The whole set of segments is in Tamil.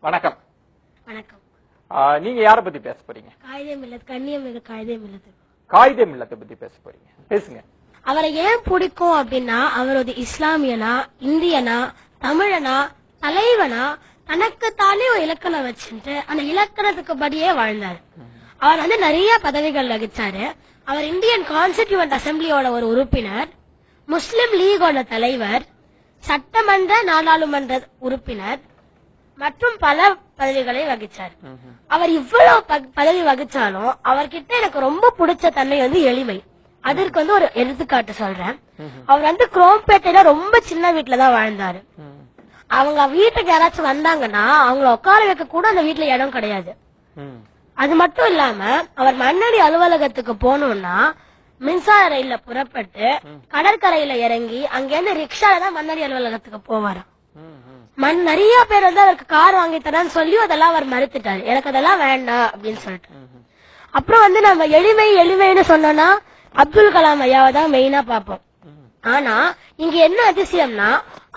வணக்கம். வணக்கம். நீங்க யார பத்தி பேச போறீங்க? காயிதே மில்லத், கண்ணியமிகு காயிதே மில்லத். காயிதே மில்லத்தை பத்தி பேச போறீங்க, பேசுங்க. அவரை ஏன் பிடிக்கும் அப்படின்னா, அவர் ஒரு இஸ்லாமியனா, இந்தியனா, தமிழனா, தலைவனா, தனக்குத்தானே ஒரு இலக்கணம் வச்சுட்டு அந்த இலக்கணத்துக்கு படியே வாழ்ந்தாரு. அவர் வந்து நிறைய பதவிகள் வகிச்சாரு. அவர் இந்தியன் கான்ஸ்டிடியூவன்ட் அசம்பிளியோட ஒரு உறுப்பினர், முஸ்லிம் லீகோட தலைவர், சட்டமன்ற நாடாளுமன்ற உறுப்பினர் மற்றும் பல பதவிகளை வகிச்சார். அவர் இவ்வளவு பதவி வகிச்சாலும் அவர்கிட்ட எனக்கு ரொம்ப பிடிச்ச தன்மை வந்து எளிமை. அதற்கு வந்து ஒரு எடுத்துக்காட்டு சொல்றேன். அவர் வந்து குரோம்பேட்டையில ரொம்ப சின்ன வீட்டுலதான் வாழ்ந்தாரு. அவங்க வீட்டுக்கு யாராச்சும் வந்தாங்கன்னா அவங்கள உட்கார வைக்க கூட அந்த வீட்டுல இடம் கிடையாது. அது மட்டும் இல்லாம அவர் மண்ணடி அலுவலகத்துக்கு போனோம்னா மின்சார ரயில்ல புறப்பட்டு கடற்கரையில இறங்கி அங்கிருந்து ரிக்ஷால தான் மண்ணடி அலுவலகத்துக்கு போவாராம். நிறைய பேர் வந்து அவருக்கு கார் வாங்கி தரான்னு சொல்லி அதெல்லாம் அவர் மறுத்துட்டாரு. எனக்கு அதெல்லாம் வேண்டாம் அப்படின்னு சொல்லிட்டு. அப்புறம் வந்து நம்ம எளிமைன்னு சொன்னோம்னா அப்துல் கலாம் ஐயாவை தான் மெயினா பார்ப்போம். ஆனா இங்க என்ன அதிசயம்னா,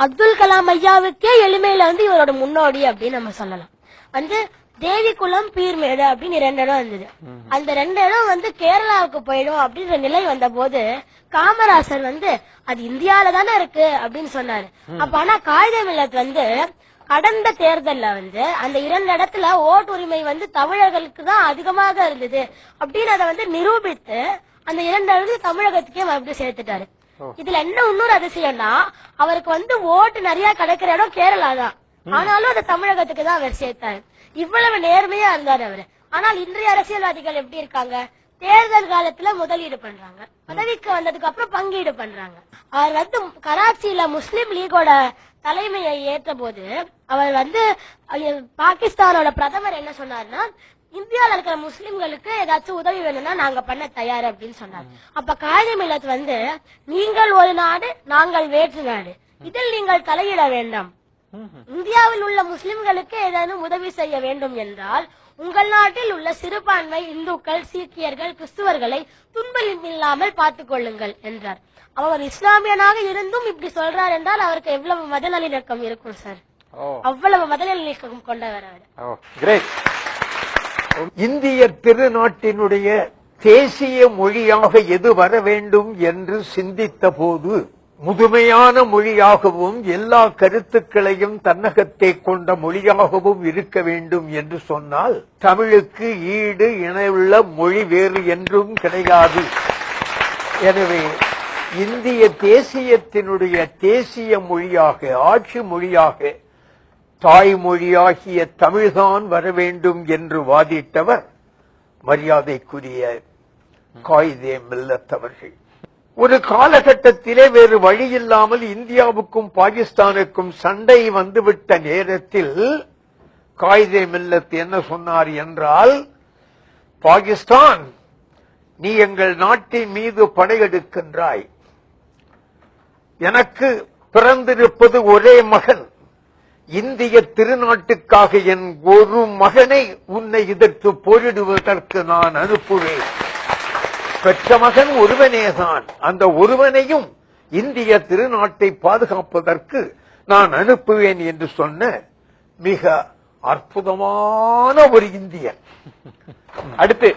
அப்துல் கலாம் ஐயாவுக்கே எளிமையில வந்து இவரோட முன்னோடி அப்படின்னு நம்ம சொல்லலாம். வந்து தேவிக்குளம் பீர்மேடு அப்படின்னு 2 இடம் இருந்தது. அந்த 2 இடம் வந்து கேரளாவுக்கு போயிடும் அப்படின்ற நிலை வந்த போது காமராசர் வந்து அது இந்தியால தானே இருக்கு அப்படின்னு சொன்னாரு. அப்ப ஆனா காயிதே மில்லத் வந்து கடந்த தேர்தல்ல வந்து அந்த 2 இடத்துல ஓட்டு உரிமை வந்து தமிழர்களுக்கு தான் அதிகமாக இருந்தது அப்படின்னு அதை வந்து நிரூபித்து அந்த 2 இடத்துல தமிழகத்துக்கே மறுபடியும் சேர்த்துட்டாரு. இதுல என்ன இன்னொரு அதிசயம்னா, அவருக்கு வந்து ஓட்டு நிறைய கிடைக்கிற இடம் கேரளா தான், ஆனாலும் அது தமிழகத்துக்கு தான் அவர் சேர்த்தாரு. இவ்வளவு நேர்மையா இருந்தாரு அவரு. ஆனால் இன்றைய அரசியல்வாதிகள் எப்படி இருக்காங்க? தேர்தல் காலத்துல முதலீடு பண்றாங்க, பதவிக்கு வந்ததுக்கு அப்புறம் பங்கீடு பண்றாங்க. அவர் வந்து கராச்சியில முஸ்லிம் லீகோட தலைமையை ஏற்ற போது அவர் வந்து பாகிஸ்தானோட பிரதமர் என்ன சொன்னார்னா, இந்தியால இருக்கிற முஸ்லிம்களுக்கு ஏதாச்சும் உதவி வேணும்னா நாங்க பண்ண தயார் அப்படின்னு சொன்னார். அப்ப காயிதே மில்லத் வந்து நீங்கள் ஒரு நாடு, நாங்கள் வேற்று நாடு, இதில் நீங்கள் தலையிட வேண்டாம். இந்தியாவில் உள்ள முஸ்லிம்களுக்கு ஏதேனும் உதவி செய்ய வேண்டும் என்றால் உங்கள் நாட்டில் உள்ள சிறுபான்மை இந்துக்கள், சீக்கியர்கள், கிறிஸ்துவர்களை துன்பமில்லாமல் பார்த்துக் கொள்ளுங்கள் என்றார். அவர் இஸ்லாமியனாக இருந்தும் இப்படி சொல்றார் என்றால் அவருக்கு எவ்வளவு மதநல்லிணக்கம் இருக்கும் சார். அவ்வளவு மதநல்லிணக்கம் கொண்டவர் அவர். இந்திய திருநாட்டினுடைய தேசிய மொழியாக எது வர வேண்டும் என்று சிந்தித்த போது முதுமையான மொழியாகவும் எல்லா கருத்துக்களையும் தன்னகத்தை கொண்ட மொழியாகவும் இருக்க வேண்டும் என்று சொன்னால் தமிழுக்கு ஈடு இணையுள்ள மொழி வேறு என்றும் கிடையாது. எனவே இந்திய தேசியத்தினுடைய தேசிய மொழியாக, ஆட்சி மொழியாக, தாய்மொழியாகிய தமிழ்தான் வர வேண்டும் என்று வாதிட்டவர் மரியாதைக்குரிய காயிதே மில்லத் அவர்கள். ஒரு காலகட்டத்திலே வேறு வழியில்லாமல் இந்தியாவுக்கும் பாகிஸ்தானுக்கும் சண்டை வந்துவிட்ட நேரத்தில் காயிதே மில்லத் என்ன சொன்னார் என்றால், பாகிஸ்தான், நீ எங்கள் நாட்டின் மீது படையெடுக்கின்றாய், எனக்கு பிறந்திருப்பது ஒரே மகன், இந்திய திருநாட்டுக்காக என் ஒரு மகனை உன்னை இதற்கு போரிடுவதற்கு நான் அனுப்புவேன். பெற்ற மகன் ஒருவனேதான், அந்த ஒருவனையும் இந்திய திருநாட்டை பாதுகாப்பதற்கு நான் அனுப்புவேன் என்று சொன்ன மிக அற்புதமான ஒரு இந்தியன். அடுத்து